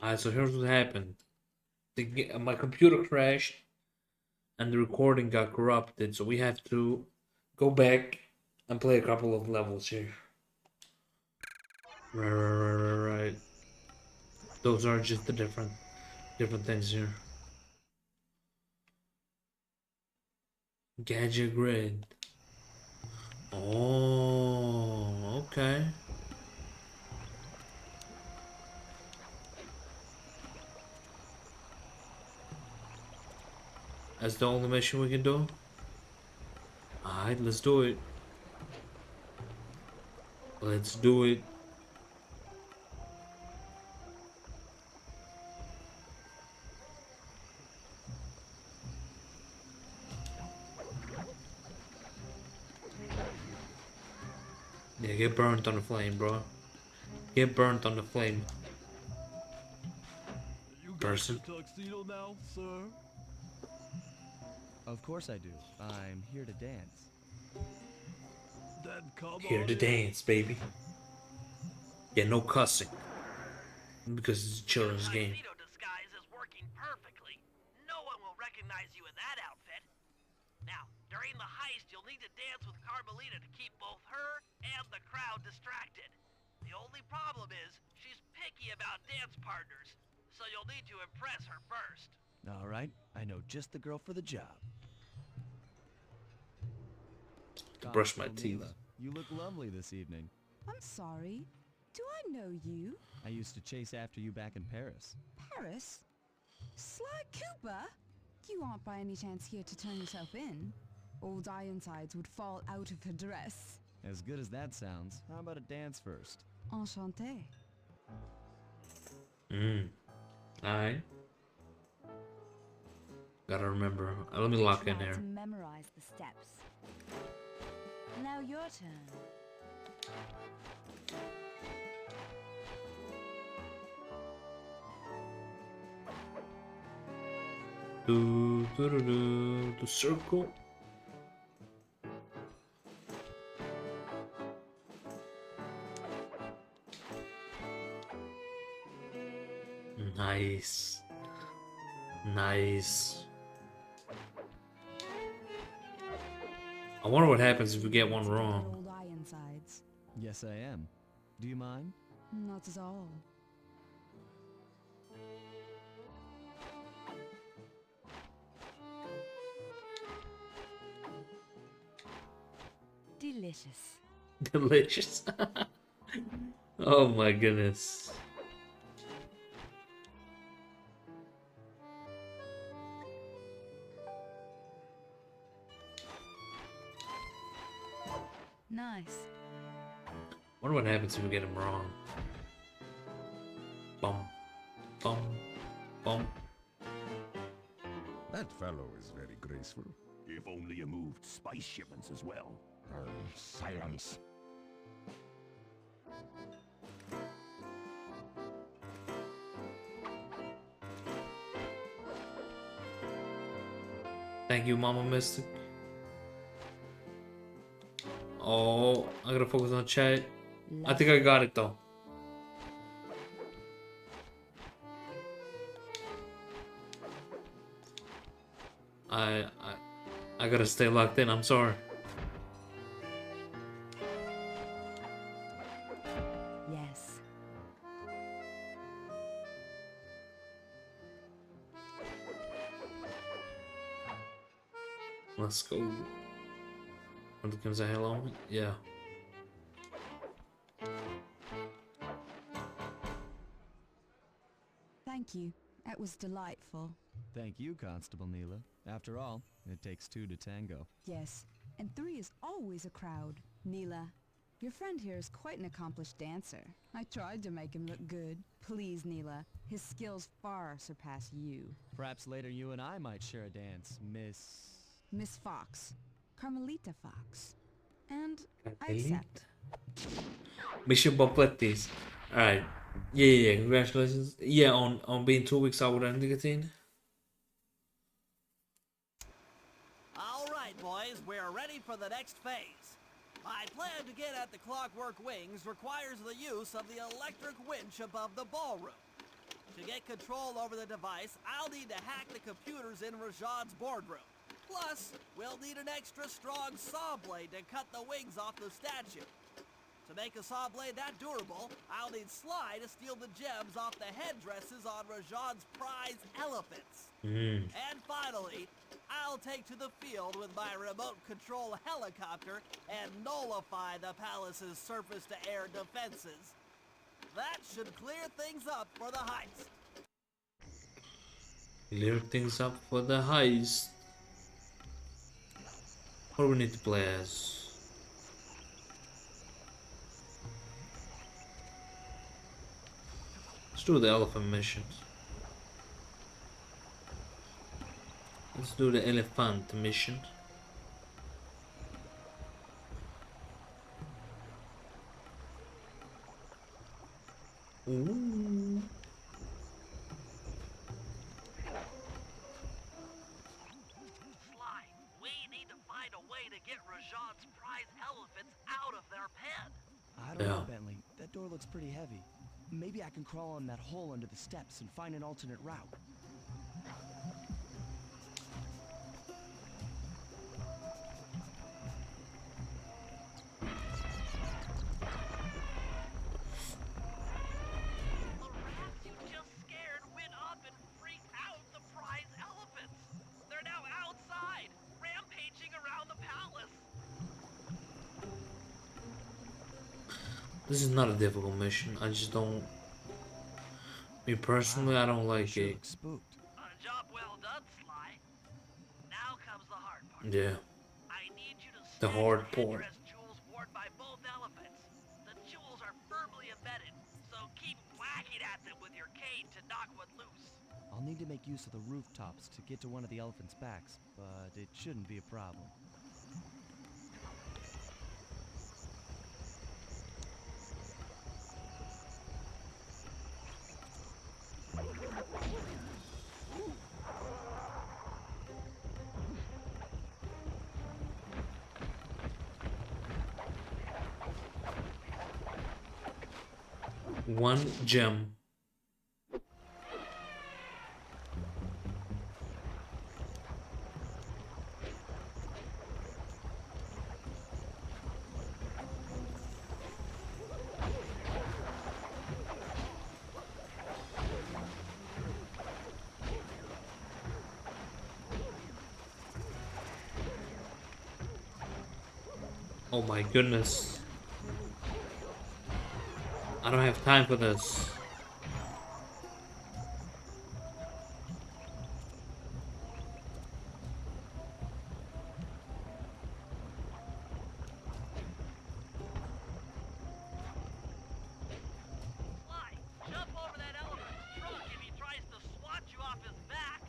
Alright, so here's what happened. My computer crashed and the recording got corrupted, so we have to go back and play a couple of levels here. Right. Those are just the different things here. Gadget grid. Oh, okay. That's the only mission we can do. Alright, let's do it. Let's do it. Yeah, get burnt on the flame, bro. Get burnt on the flame, You got person. your tuxedo now, sir? Of course I do. I'm here to dance. Then come Here on to in. dance, baby. Yeah, no cussing. Because it's a Your children's game. tuxedo disguise is working perfectly. No one will recognize you in that outfit. Now, during the heist, you'll need to dance with Carmelita to keep both her and the crowd distracted. The only problem is, she's picky about dance partners, so you'll need to impress her first. All right, I know just the girl for the job. To brush my Constable teeth. Neela, you look lovely this evening. I'm sorry. Do I know you? I used to chase after you back in Paris. Paris? Sly Cooper? You aren't by any chance here to turn yourself in? Old Ironsides would fall out of her dress. As good as that sounds, how about a dance first? Enchanté. Alright. Gotta remember. Let me lock in Try here. to memorize the steps. Now your turn. The circle. Nice. Nice. I wonder what happens if we get one wrong. Old Ironsides. Yes, I am. Do you mind? Not at all. Delicious. Delicious. Oh my goodness. Nice. Wonder what happens if we get him wrong. Bum, bum, bum. That fellow is very graceful. If only you moved spice shipments as well. Silence. Thank you, Mama Mystic. Oh, I gotta focus on chat. I think I got it though. I I I gotta stay locked in. I'm sorry. Yes. Let's go. When it comes to hello, yeah. Thank you. It was delightful. Thank you, Constable Neela. After all, it takes two to tango. Yes, and three is always a crowd. Neela, your friend here is quite an accomplished dancer. I tried to make him look good. Please, Neela, his skills far surpass you. Perhaps later you and I might share a dance, Miss... Miss Fox. Carmelita Fox. And I accept. Mission Bopplettis. Alright. Yeah. Congratulations. Yeah, on being 2 weeks out without nicotine. All right, boys, we're ready for the next phase. My plan to get at the clockwork wings requires the use of the electric winch above the ballroom. To get control over the device, I'll need to hack the computers in Rajad's boardroom. Plus, we'll need an extra strong saw blade to cut the wings off the statue. To make a saw blade that durable, I'll need Sly to steal the gems off the headdresses on Rajad's prize elephants. And finally, I'll take to the field with my remote control helicopter and nullify the palace's surface-to-air defenses. That should clear things up for the heist. Clear things up for the heist. What do we need to play as? Let's do the elephant missions. Let's do the elephant mission. Ooh. Sly, we need to find a way to get Rajad's prize elephants out of their pen. I don't know, Yeah. Bentley. That door looks pretty heavy. Maybe I can crawl on that hole under the steps and find an alternate route. The rats you just scared went up and freaked out the prize elephants. They're now outside, rampaging around the palace. This is not a difficult mission. I just don't. Me personally, I don't like Sure it. looks spooked. A job well done, Sly. Now comes the hard part. Yeah. I need you to The snag hard the part. headdress jewels worn by both elephants. The jewels are firmly embedded, so keep whacking at them with your cane to knock one loose. I'll need to make use of the rooftops to get to one of the elephant's backs, but it shouldn't be a problem. One gem. Oh my goodness. I don't have time for this. Sly, jump over that elephant's trunk if he tries to swat you off his back.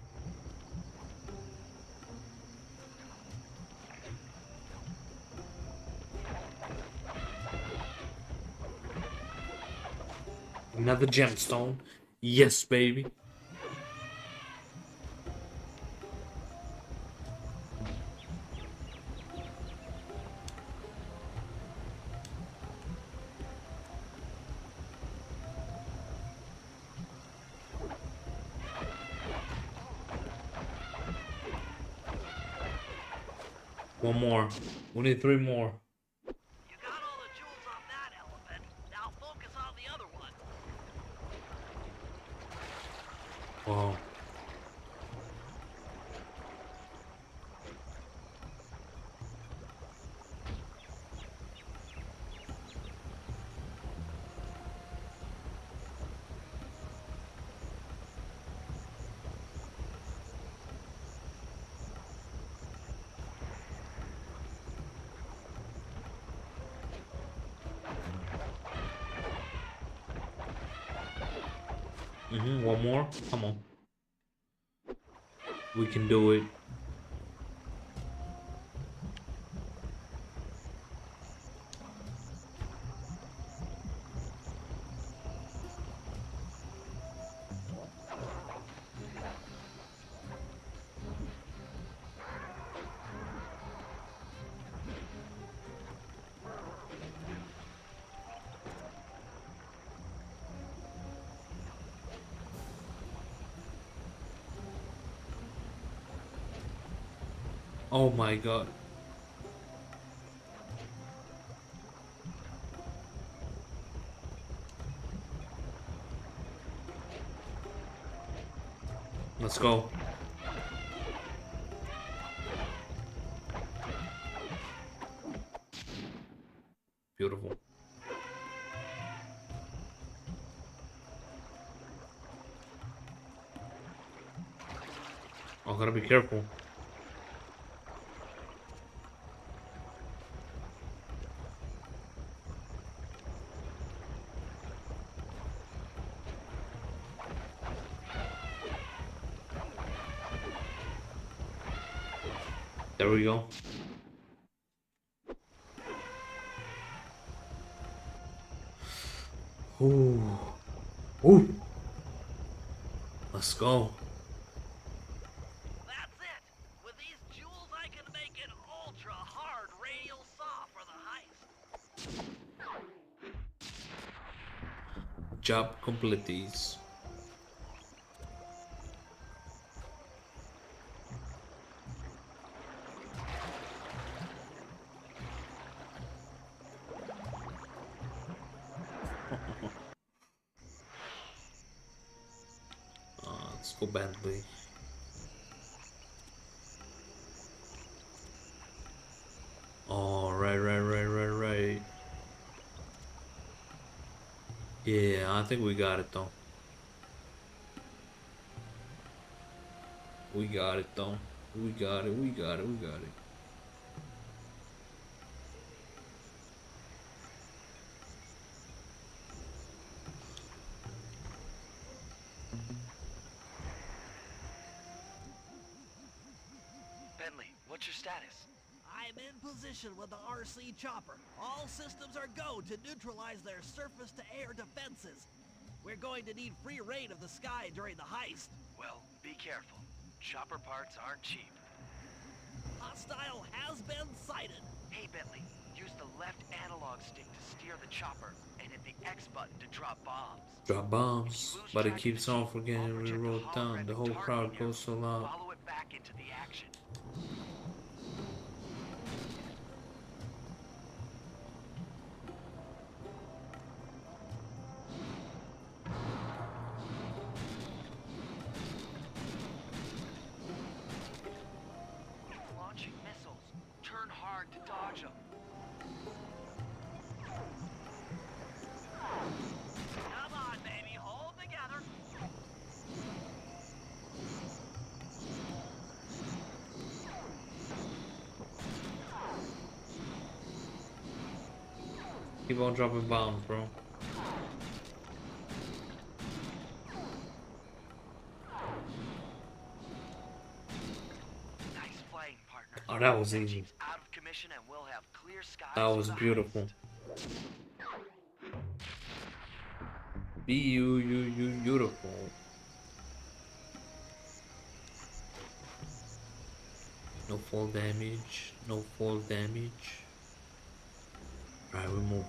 Another gemstone. Yes, baby. One more. We need 3 more. You got all the jewels off that elephant. Now focus on the other one. Wow. One more. Come on. We can do it. Oh my god. Let's go. Beautiful. Oh, gotta be careful. There we go. Ooh. Ooh. Let's go. That's it! With these jewels, I can make an ultra-hard radial saw for the heist. Job completes. Let's go Bentley. Oh, right. Yeah, I think we got it though. We got it though. We got it. Bentley, what's your status? I'm in position with the RC chopper. All systems are go to neutralize their surface-to-air defenses. We're going to need free reign of the sky during the heist. Well, be careful. Chopper parts aren't cheap. Hostile has been sighted. Hey, Bentley, use the left analog stick to steer the chopper and hit the X button to drop bombs. Drop bombs, but it keeps on forgetting to reroll down. The whole crowd goes so loud. Follow it back into the action. Launching missiles. Turn hard to dodge them. Come on, baby, hold together. Keep on dropping bombs, bro. Nice flying, partner. Oh, that was That easy. jeep's out of commission and we'll have clear skies. That for was the beautiful. heist. Beautiful. No fall damage. No fall damage. Alright, we move.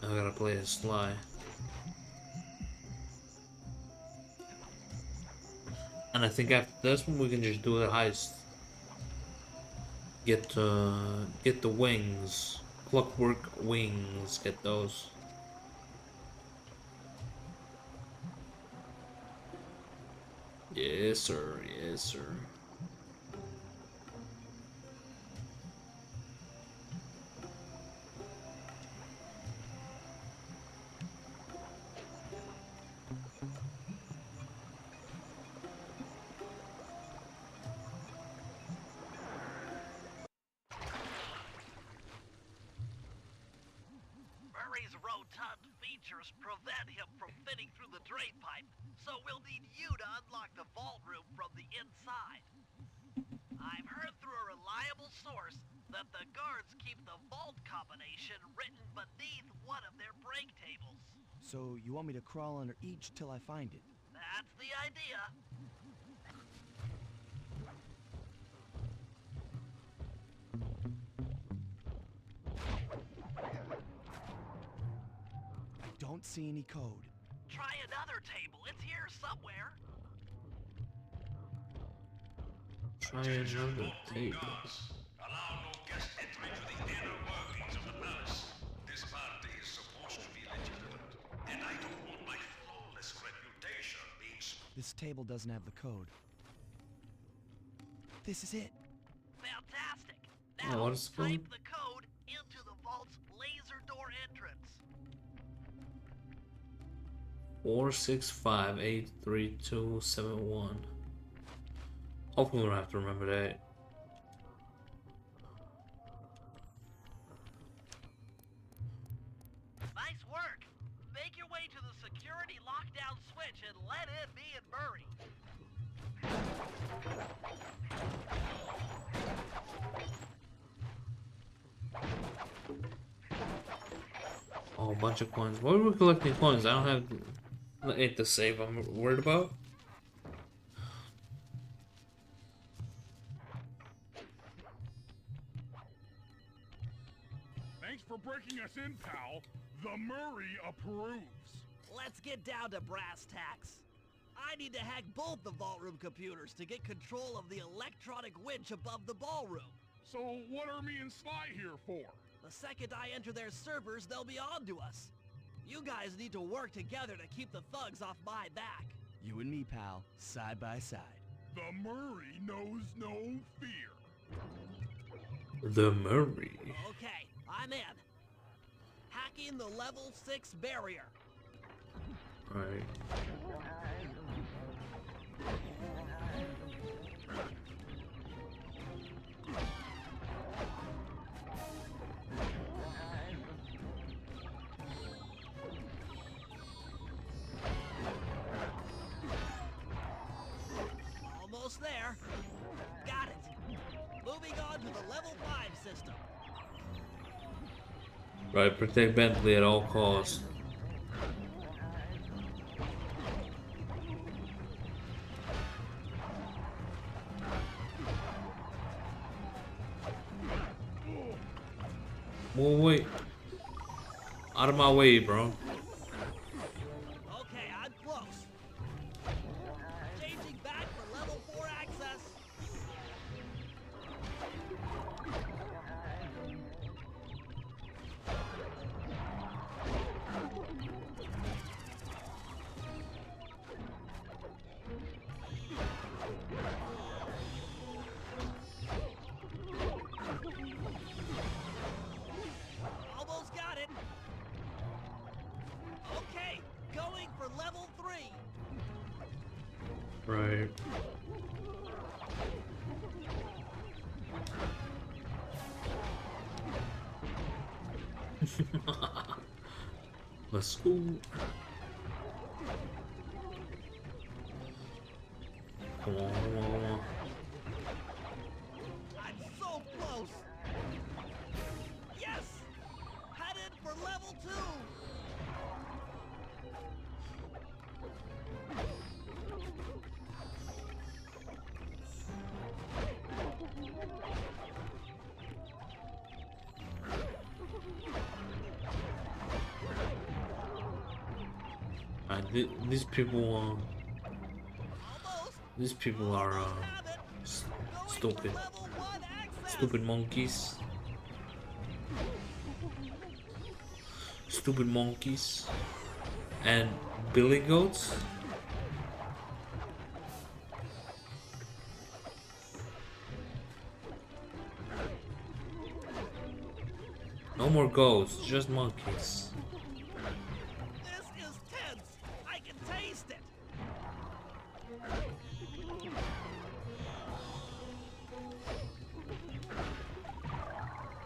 I gotta play it sly. And I think after this one we can just do the heist. Get the wings. Clockwork wings. Get those. Yes, sir. Yes, sir. Murray's rotund features prevent him from fitting through the drain pipe, so we'll need you to unlock the vault room from the inside. I've heard through a reliable source that the guards keep the vault combination written beneath one of their break tables. So you want me to crawl under each till I find it? That's the idea. I don't see any code. Try another table. It's here somewhere. Try another table. Allow no guest entry to the inner workings of the palace. This party is supposed to be legitimate, and I don't want my flawless reputation being This table doesn't have the code. This is it. Fantastic. Oh, Now, what is type code? the code into the vault's laser door entrance. 4658321. Hopefully we don't have to remember that. Nice work. Make your way to the security lockdown switch and let in me and Murray. Oh, a bunch of coins. Why are we collecting coins? I don't have it to save. I'm worried about. Thanks for breaking us in, pal. The Murray approves. Let's get down to brass tacks. I need to hack both the vault room computers to get control of the electronic winch above the ballroom. So what are me and Sly here for? The second I enter their servers, they'll be on to us. You guys need to work together to keep the thugs off my back. You and me, pal, side by side. The Murray knows no fear. The Murray. Okay, I'm in. Hacking the level 6 barrier. Right. Almost there. Got it. Moving on to the level 5 system. Right, protect Bentley at all costs. Wait. Out of my way, bro. Okay, I'm close. Changing back for level 4 access. Almost got it. Okay, going for level 3. Right. Let's go. Come on, come on, come on. I'm so close. Yes! Headed for level 2. These people, Almost. these people are Almost have it. Going for stupid, level 1 access. stupid monkeys, stupid monkeys, and billy goats. No more goats, just monkeys. This is tense. I can taste it.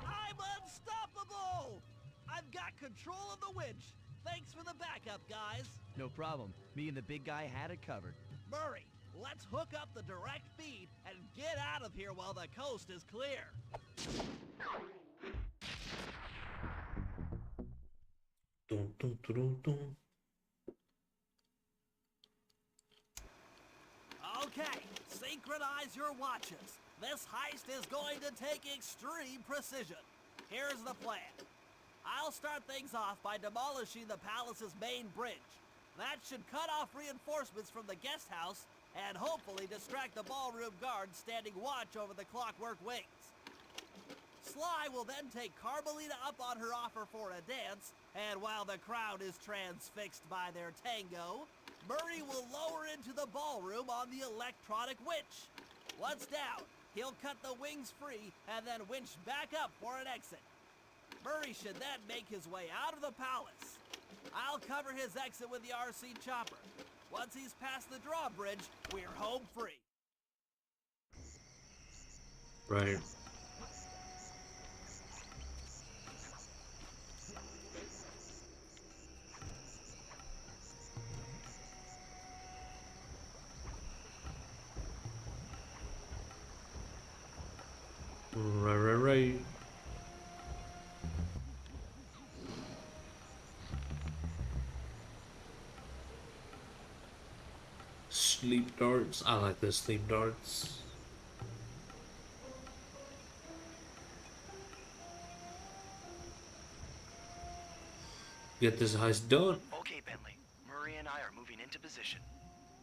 I'm unstoppable. I've got control of the winch. Thanks for the backup, guys. No problem. Me and the big guy had it covered. Murray, let's hook up the direct feed and get out of here while the coast is clear. Dun, dun, dun, dun, dun. Okay, synchronize your watches. This heist is going to take extreme precision. Here's the plan. I'll start things off by demolishing the palace's main bridge. That should cut off reinforcements from the guest house and hopefully distract the ballroom guards standing watch over the clockwork wings. Sly will then take Carmelita up on her offer for a dance, and while the crowd is transfixed by their tango, Murray will lower into the ballroom on the electronic winch. Once down, he'll cut the wings free and then winch back up for an exit. Murray should then make his way out of the palace. I'll cover his exit with the RC chopper. Once he's past the drawbridge, we're home free. Right. Right. Sleep darts. I like the sleep darts. Get this heist done. Okay, Bentley. Murray and I are moving into position.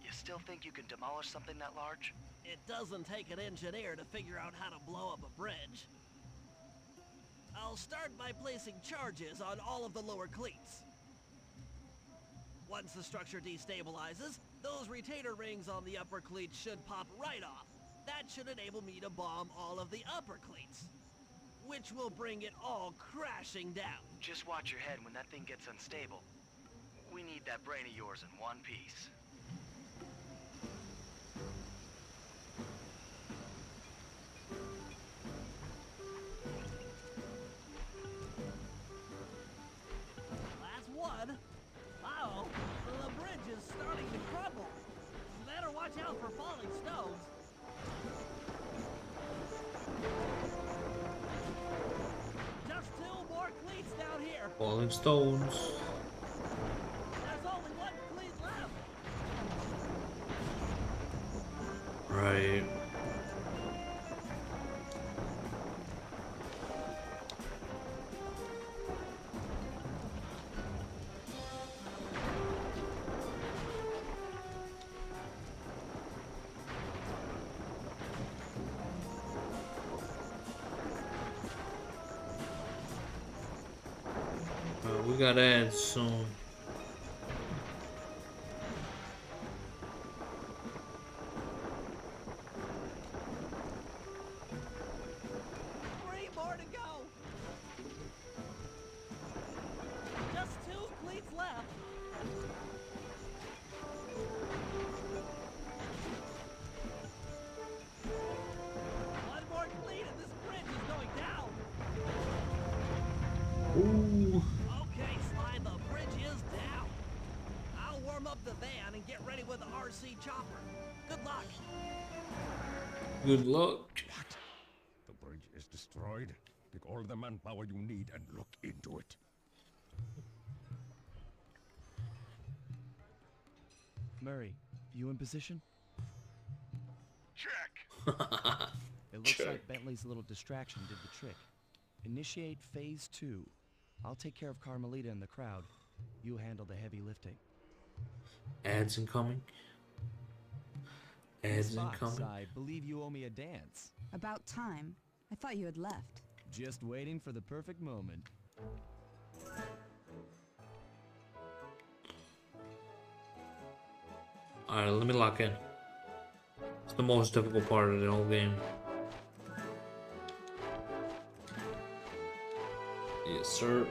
You still think you can demolish something that large? It doesn't take an engineer to figure out how to blow up a bridge. I'll start by placing charges on all of the lower cleats. Once the structure destabilizes, those retainer rings on the upper cleats should pop right off. That should enable me to bomb all of the upper cleats, which will bring it all crashing down. Just watch your head when that thing gets unstable. We need that brain of yours in one piece. That's one. Uh-oh, the bridge is starting to crumble. Better watch out for falling stones. Just two more cleats down here. Falling stones. There's only one cleat left. Right. We gotta add soon. Three more to go. Just two cleats left. One more cleat and this bridge is going down. Ooh. Okay, Sly, the bridge is down. I'll warm up the van and get ready with the RC chopper. Good luck. Good luck. The bridge is destroyed. Take all the manpower you need and look into it. Murray, you in position? Check. It looks Check. like Bentley's little distraction did the trick. Initiate phase 2. I'll take care of Carmelita and the crowd. You handle the heavy lifting. Ads incoming. Ads Fox, incoming. I believe you owe me a dance. About time. I thought you had left. Just waiting for the perfect moment. Alright, let me lock in. It's the most difficult part of the whole game. Yes, sir.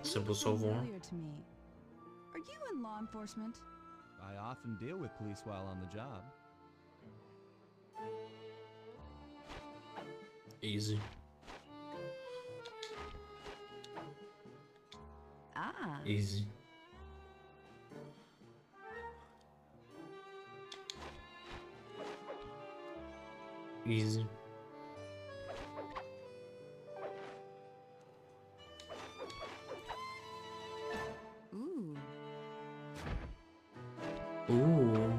Simple so far. Familiar to me. Are you in law enforcement? I often deal with police while on the job. Easy. Ah. Easy. Easy. Ooh.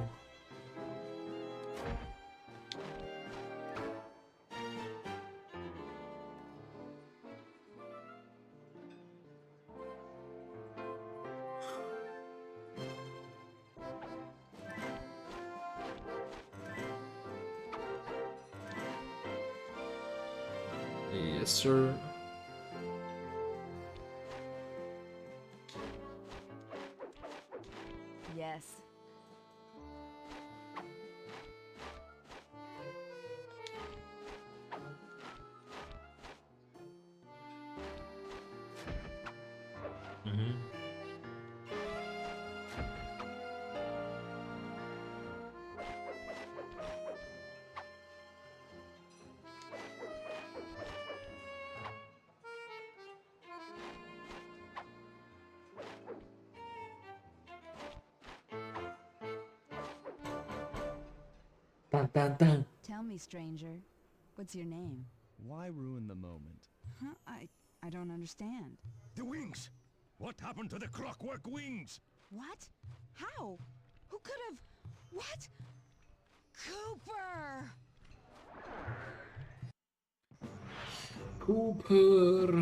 Yes, sir. Yes. Mm-hmm. Dun, dun, dun. Tell me, stranger, what's your name? Why ruin the moment? Huh? I don't understand. The wings! What happened to the clockwork wings? What? How? Who could have... What? Cooper! Cooper.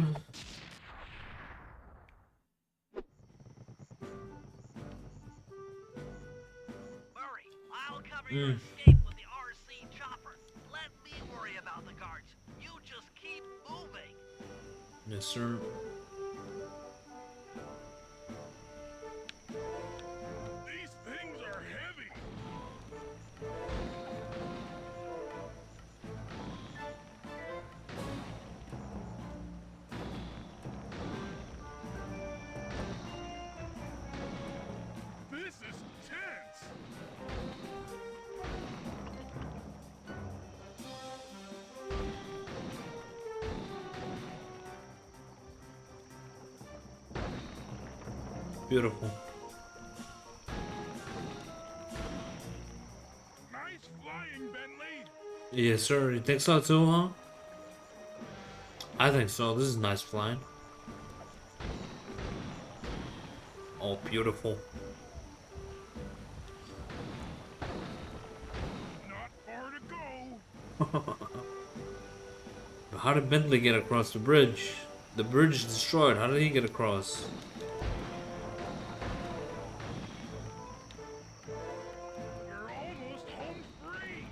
Murray, I'll cover your escape with the RC chopper. Let me worry about the guards. You just keep moving. Yes, sir. These things are heavy. This is tense. Beautiful. Nice flying, Bentley. Yes, sir. You think so too, huh? I think so. This is nice flying. Oh, beautiful. Not far to go. How did Bentley get across the bridge? The bridge is destroyed. How did he get across? We're almost home free.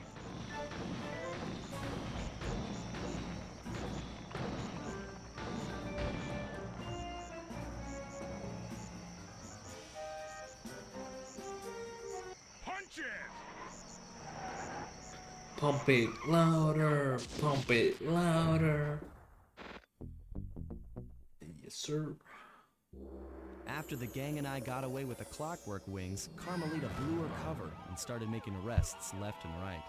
Punch it. Pump it louder. Pump it louder. Yes, sir. After the gang and I got away with the clockwork wings, Carmelita blew her cover and started making arrests left and right.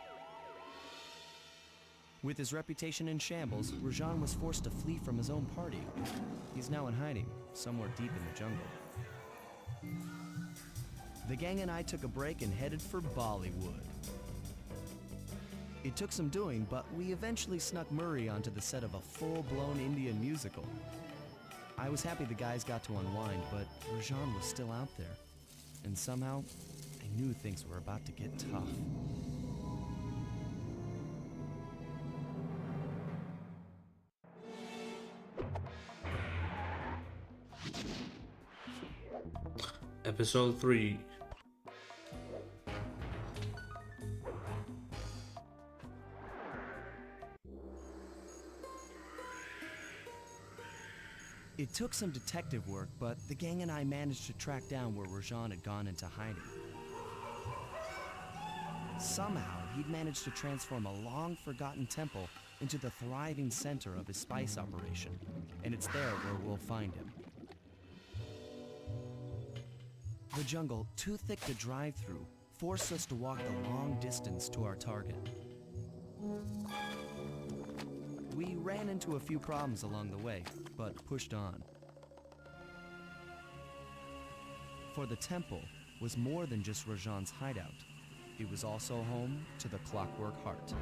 With his reputation in shambles, Rajan was forced to flee from his own party. He's now in hiding, somewhere deep in the jungle. The gang and I took a break and headed for Bollywood. It took some doing, but we eventually snuck Murray onto the set of a full-blown Indian musical. I was happy the guys got to unwind, but Rajan was still out there. And somehow, I knew things were about to get tough. Episode 3. It took some detective work, but the gang and I managed to track down where Rajan had gone into hiding. Somehow, he'd managed to transform a long-forgotten temple into the thriving center of his spice operation, and it's there where we'll find him. The jungle, too thick to drive through, forced us to walk the long distance to our target. We ran into a few problems along the way, but pushed on. For the temple was more than just Rajan's hideout. It was also home to the Clockwork Heart.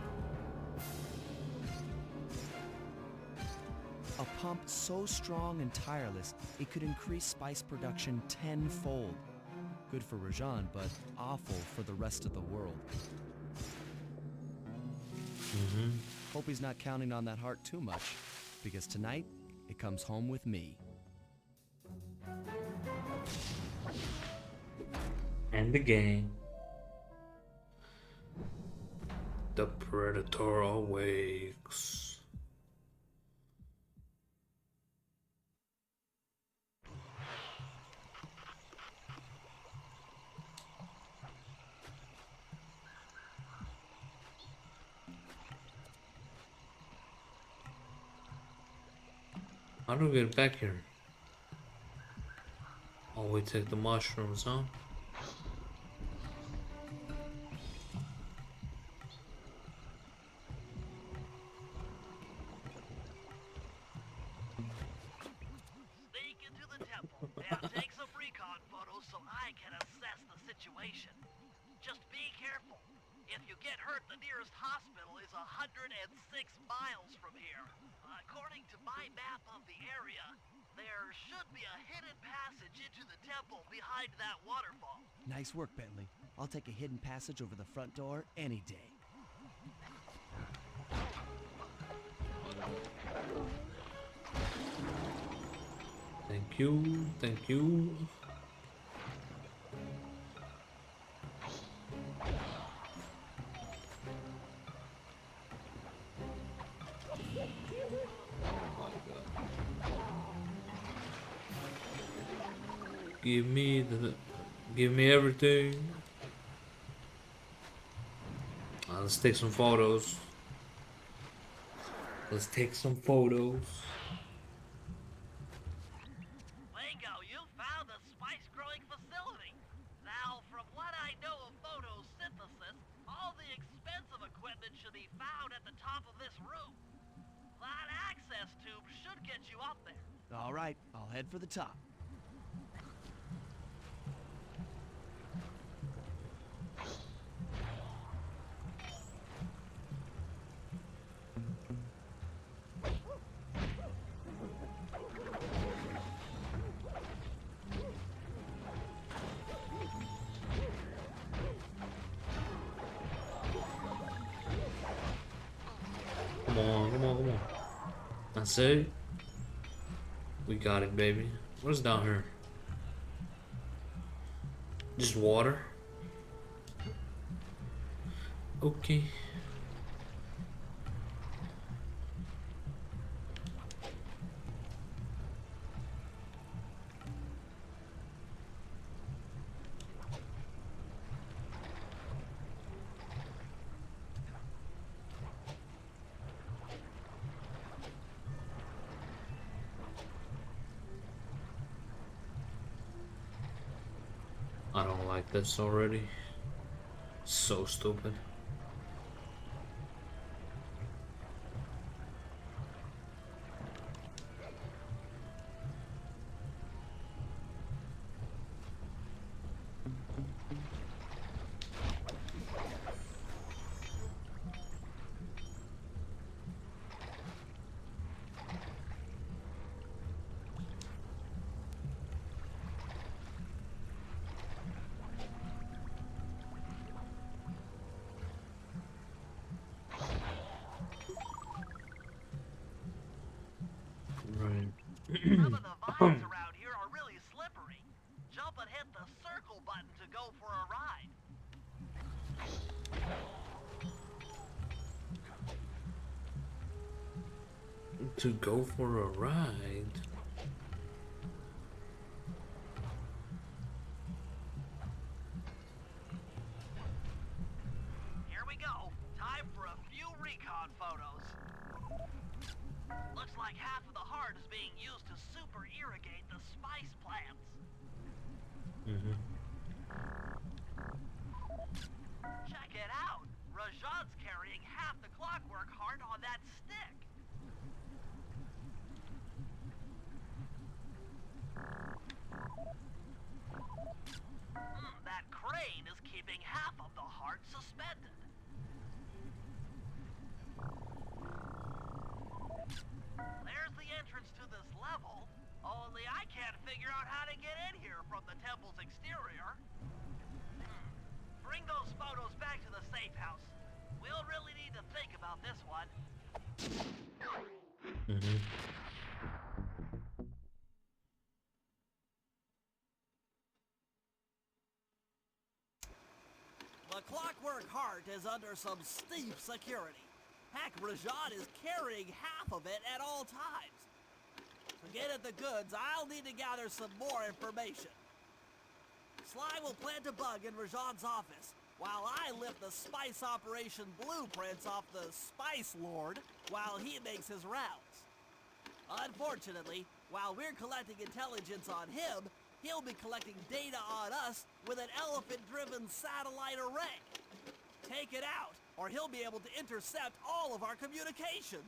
A pump so strong and tireless, it could increase spice production tenfold. Good for Rajan, but awful for the rest of the world. Hope he's not counting on that heart too much, because tonight, it comes home with me. And the gang. The Predator awakes. How do we get back here? Oh, we take the mushrooms, huh? Sneak into the temple and take some recon photos so I can assess the situation. Just be careful. If you get hurt, the nearest hospital is 106 miles from here. According to my map of the area, there should be a hidden passage into the temple behind that waterfall. Nice work, Bentley. I'll take a hidden passage over the front door any day. Thank you, thank you. Give me everything. Let's take some photos. Let's take some photos. Lego, you found a spice-growing facility. Now, from what I know of photosynthesis, all the expensive equipment should be found at the top of this room. That access tube should get you up there. All right, I'll head for the top. Come on, come on, come on. That's it. We got it, baby. What's down here? Just water. Okay. I don't like this already. So stupid. Right. Some of the vines around here are really slippery. Jump and hit the circle button to go for a ride. To go for a ride. Here we go. Time for a few recon photos. Looks like half of the heart is being used to super irrigate the spice plants. Check it out. Rajan's carrying half the clockwork heart on that stick. That crane is keeping half of the heart suspended. There's the entrance to this level, only I can't figure out how to get in here from the temple's exterior. bring those photos back to the safe house. We'll really need to think about this one. Mm-hmm. The Clockwork Heart is under some steep security. Heck, Rajan is carrying half of it at all times. To get at the goods, I'll need to gather some more information. Sly will plant a bug in Rajan's office, while I lift the spice operation blueprints off the Spice Lord while he makes his rounds. Unfortunately, while we're collecting intelligence on him, he'll be collecting data on us with an elephant-driven satellite array. Take it out, or he'll be able to intercept all of our communications.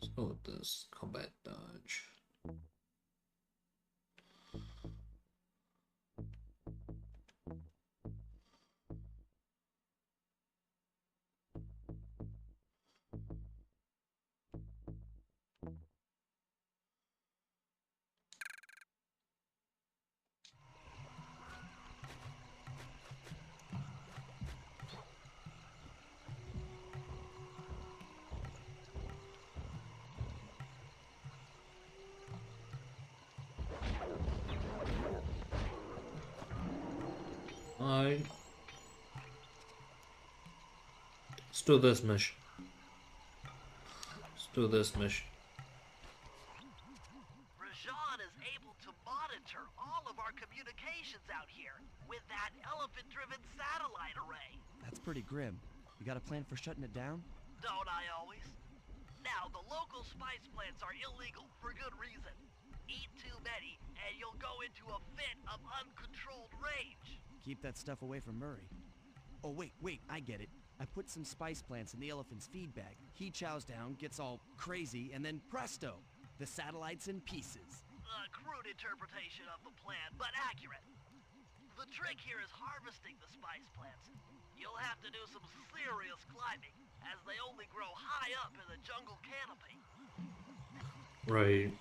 Let's go with this combat dodge. Alright. Let's do this mission. Let's do this mission. Rajan is able to monitor all of our communications out here with that elephant-driven satellite array. That's pretty grim. You got a plan for shutting it down? Don't I always? Now, the local spice plants are illegal for good reason. Eat too many, and you'll go into a fit of uncontrolled rage. Keep that stuff away from Murray. Oh, wait, I get it. I put some spice plants in the elephant's feed bag. He chows down, gets all crazy, and then presto, the satellite's in pieces. A crude interpretation of the plan, but accurate. The trick here is harvesting the spice plants. You'll have to do some serious climbing, as they only grow high up in the jungle canopy. Right.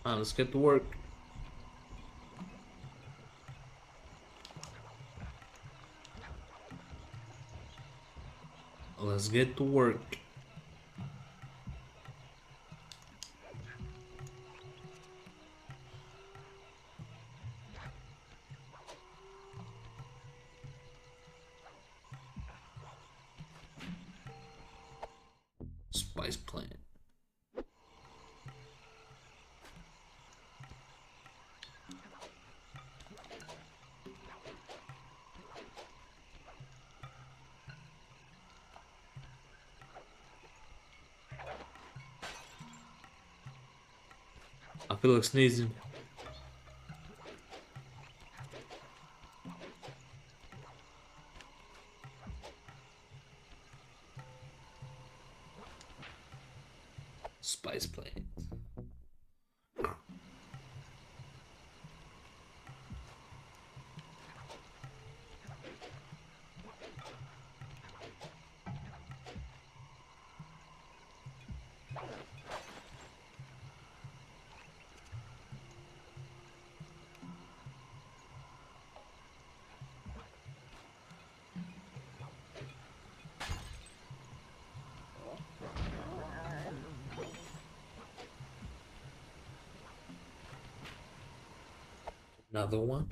Let's get to work. Let's get to work. Spice plant. I feel like sneezing. Spice plant. Another one.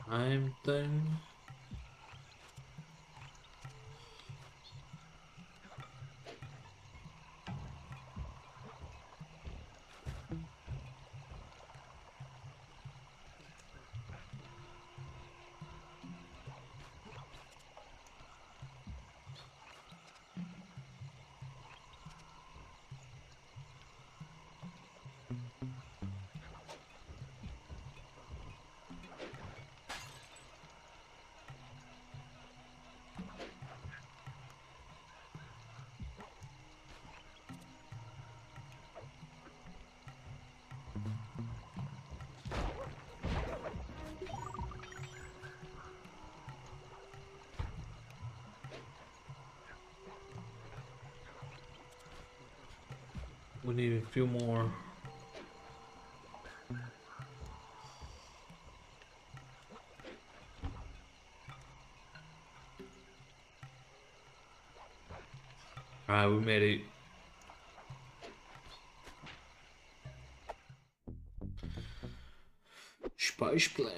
time thing. We need a few more. Alright, we made it. Spice Plant.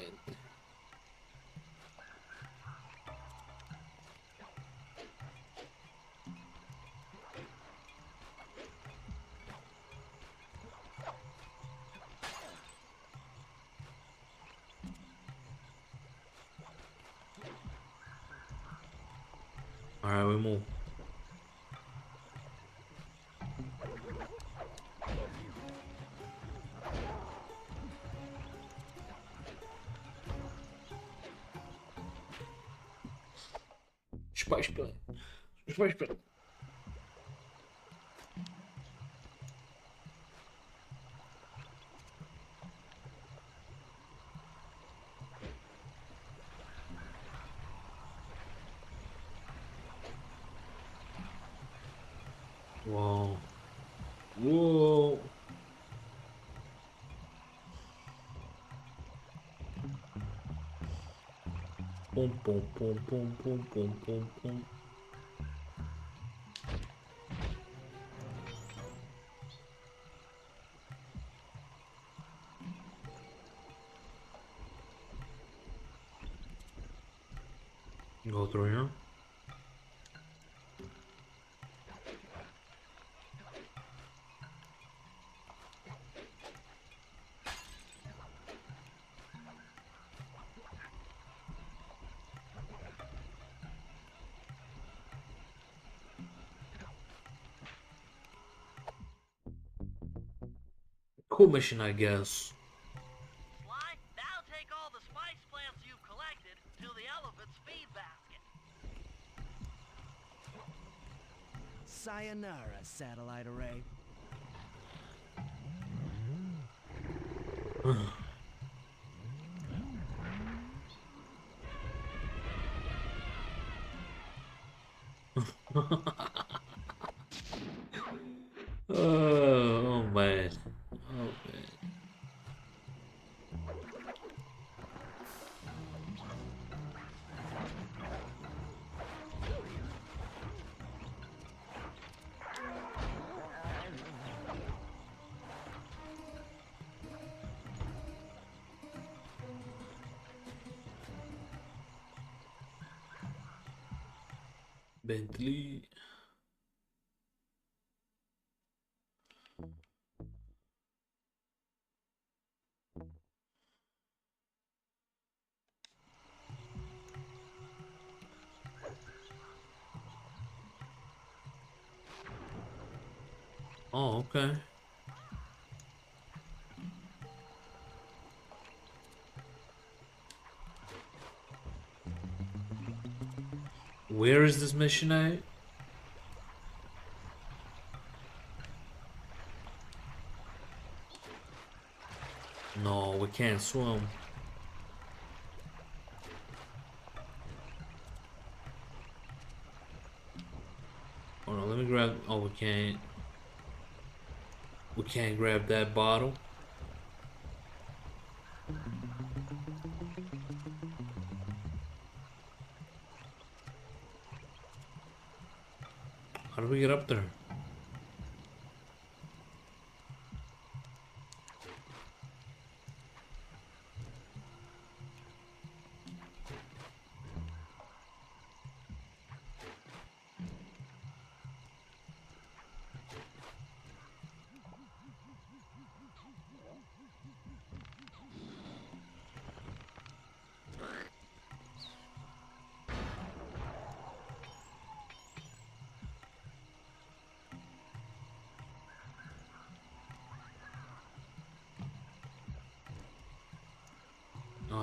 Alright, we move. Spice Plant. Spice Plant. Whoa. Whoa. Boom, boom, boom, boom, boom, boom, boom, boom. Go through here. Cool mission, I guess. Sly, now take all the spice plants you've collected to the elephant's feed basket. Sayonara, satellite array. Oh man. Oh man. Bentley. Oh, okay. Where is this mission at? No, we can't swim. Hold on, let me grab. Oh, we can't. We can't grab that bottle. How do we get up there?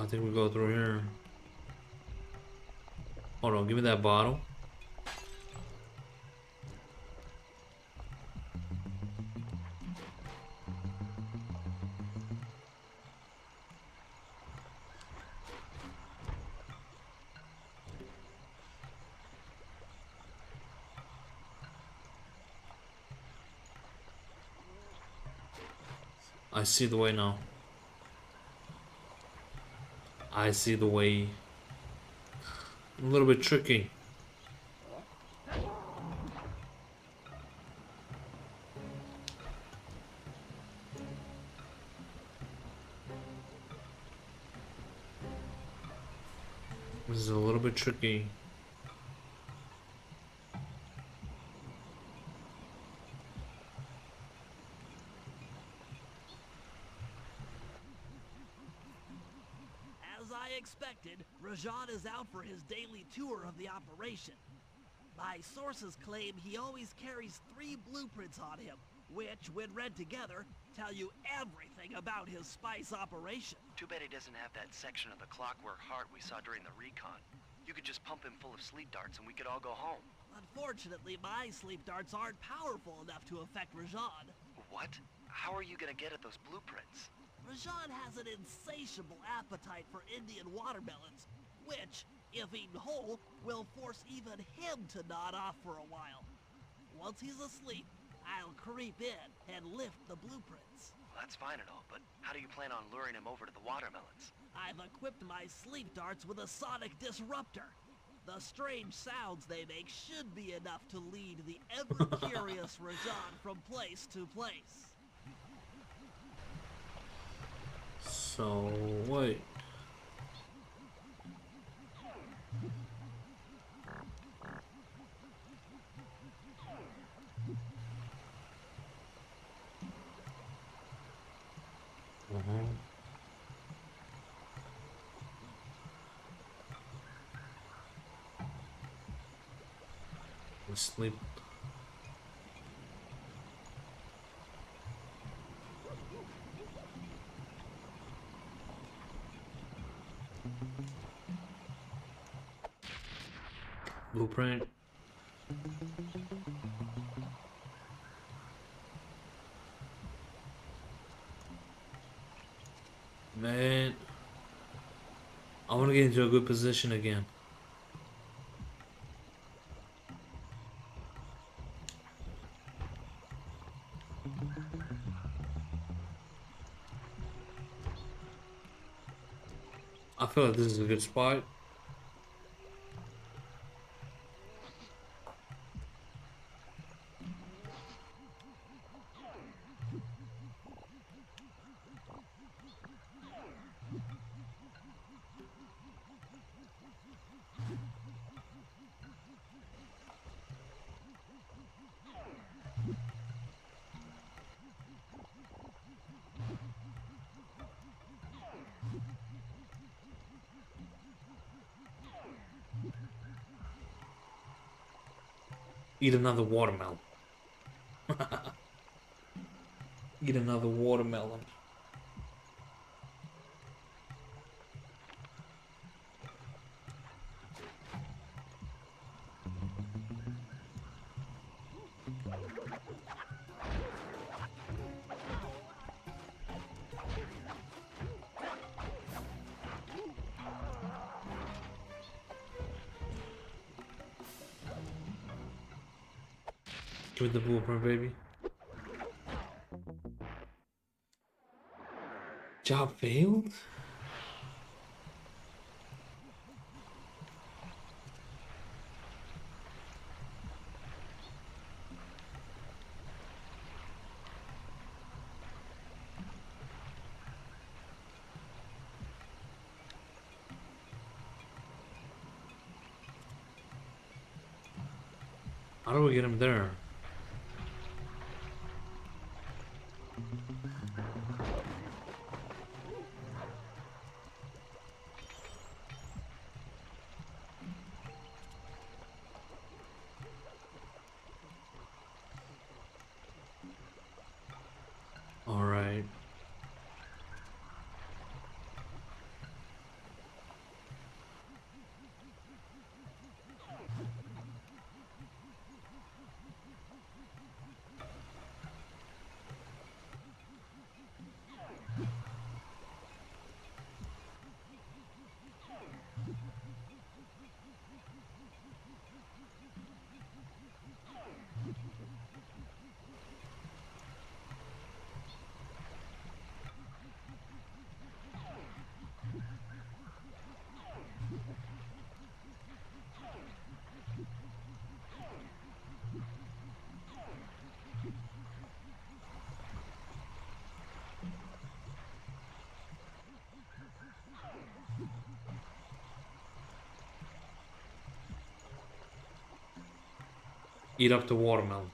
I think we go through here. Hold on, give me that bottle. I see the way now. I see the way. A little bit tricky. This is a little bit tricky. As I expected, Rajan is out for his daily tour of the operation. My sources claim he always carries 3 blueprints on him, which, when read together, tell you everything about his spice operation. Too bad he doesn't have that section of the clockwork heart we saw during the recon. You could just pump him full of sleep darts and we could all go home. Unfortunately, my sleep darts aren't powerful enough to affect Rajan. What? How are you gonna get at those blueprints? Rajan has an insatiable appetite for Indian watermelons, which, if eaten whole, will force even him to nod off for a while. Once he's asleep, I'll creep in and lift the blueprints. Well, that's fine and all, but how do you plan on luring him over to the watermelons? I've equipped my sleep darts with a sonic disruptor. The strange sounds they make should be enough to lead the ever-curious Rajan from place to place. So, wait. Sleep. Blueprint. Man, I want to get into a good position again. I feel like this is a good spot. Eat another watermelon. Eat another watermelon. Give me the blueprint, baby. Job failed? How do we get him there? All right. Eat up the watermelon.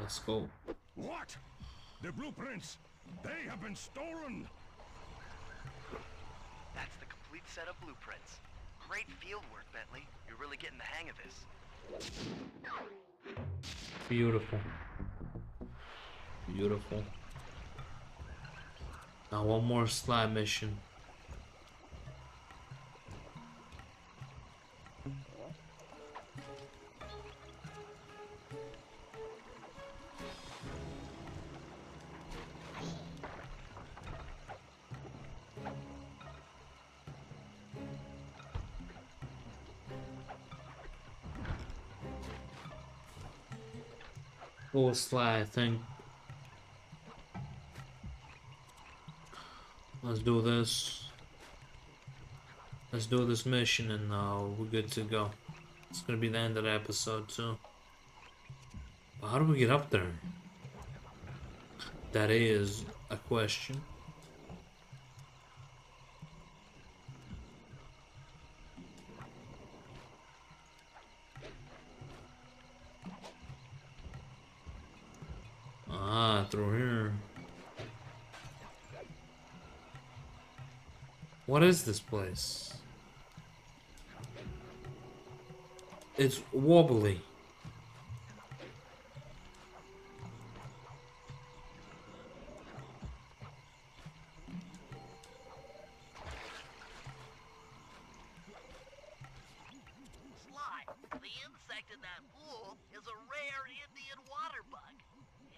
Let's go. What? The blueprints! They have been stolen! That's the complete set of blueprints. Great field work, Bentley. You're really getting the hang of this. Beautiful. Beautiful. Now one more slide mission. Full slide, I think. Let's do this. Let's do this mission and we're good to go. It's gonna be the end of the episode too. But how do we get up there? That is a question. Ah, through here. What is this place? It's wobbly. Sly, the insect in that pool is a rare Indian water bug.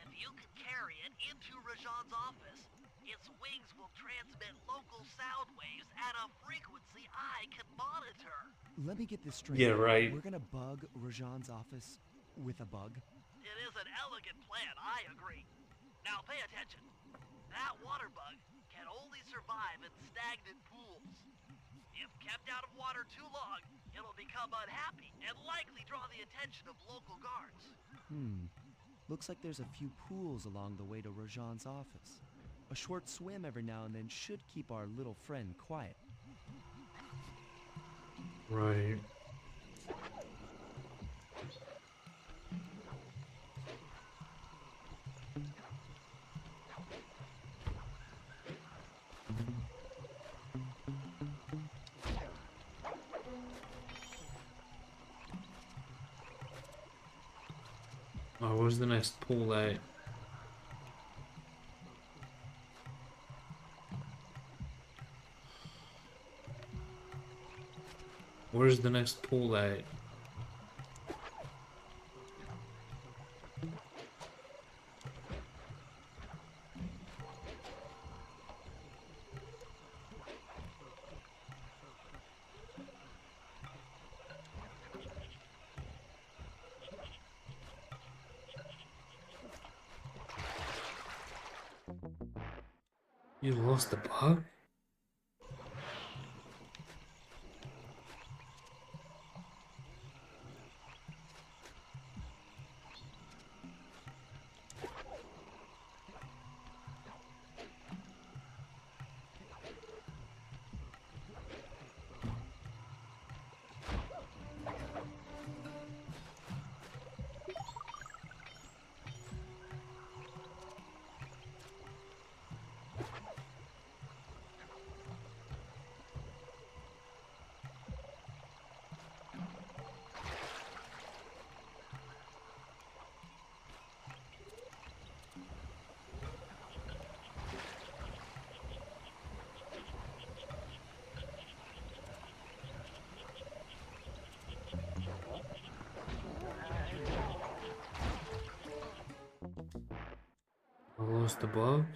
If you can carry it into Rajan's office, its wings will transmit local sound waves at a frequency I can monitor. Let me get this straight. Yeah, right. We're gonna bug Rajan's office with a bug? It is an elegant plan, I agree. Now pay attention. That water bug can only survive in stagnant pools. If kept out of water too long, it'll become unhappy and likely draw the attention of local guards. Looks like there's a few pools along the way to Rajan's office. A short swim every now and then should keep our little friend quiet. Right. Oh, where's the next pool at? Where's the next pool at? You lost the bug? I lost the bug?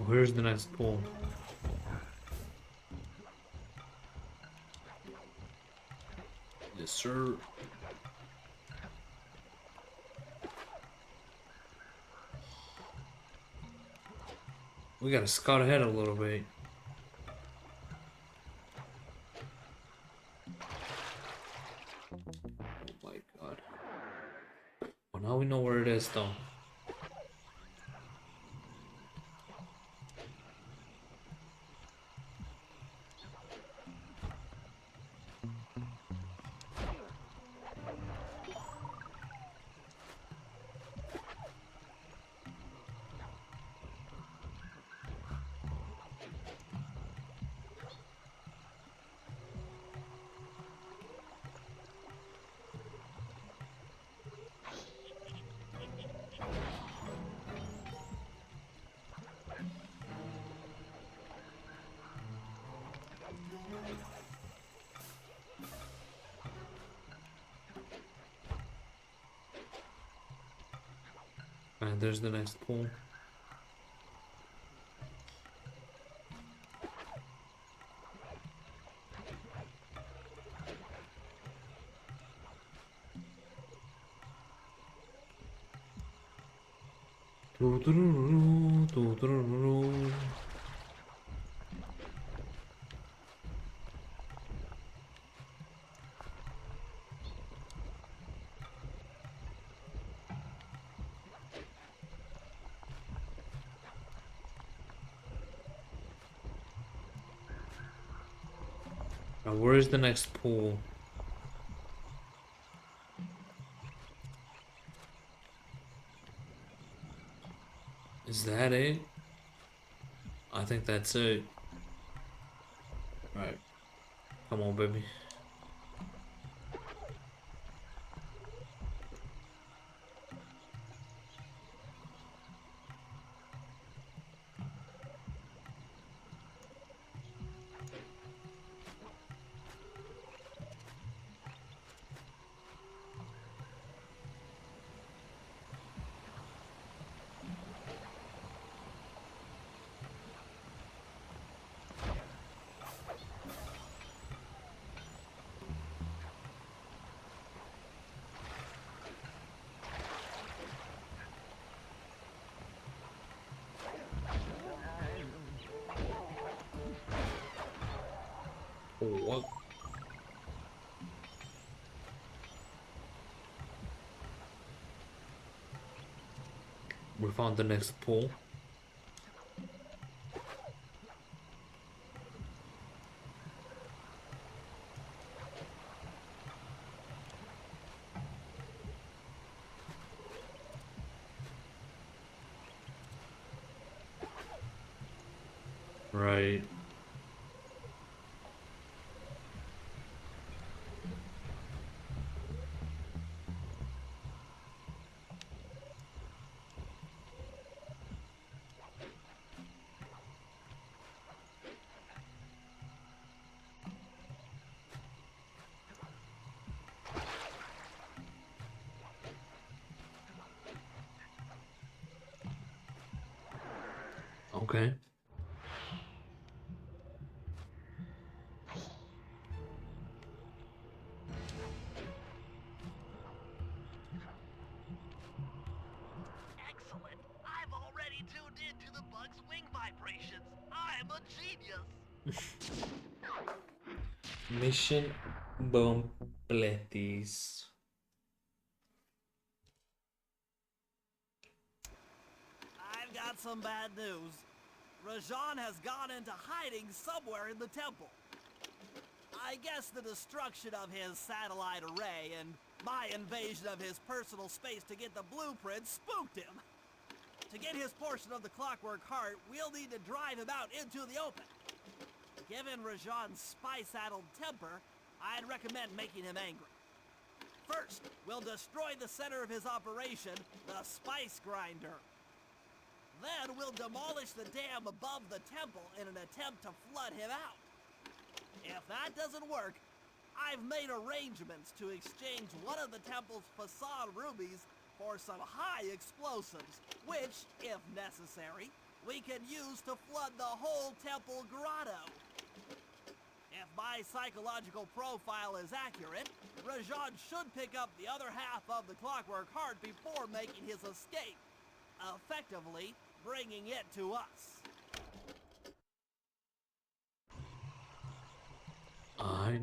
here's the next pool. Yes, sir. We gotta scout ahead a little bit. Oh my god. Well, now we know where it is, though. And there's the next pool. Now, where's the next pool? Is that it? I think that's it. Right. Come on, baby. Oh, what? We found the next pool. Right. Okay. Excellent. I've already tuned into the bug's wing vibrations. I'm a genius. Mission completis. I've got some bad news. Rajan has gone into hiding somewhere in the temple. I guess the destruction of his satellite array and my invasion of his personal space to get the blueprint spooked him. To get his portion of the Clockwork Heart, we'll need to drive him out into the open. Given Rajan's spy-saddled temper, I'd recommend making him angry. First, we'll destroy the center of his operation, the Spice Grinder. Then we'll demolish the dam above the temple in an attempt to flood him out. If that doesn't work, I've made arrangements to exchange one of the temple's facade rubies for some high explosives, which, if necessary, we can use to flood the whole temple grotto. If my psychological profile is accurate, Rajan should pick up the other half of the Clockwork Heart before making his escape, effectively bringing it to us. I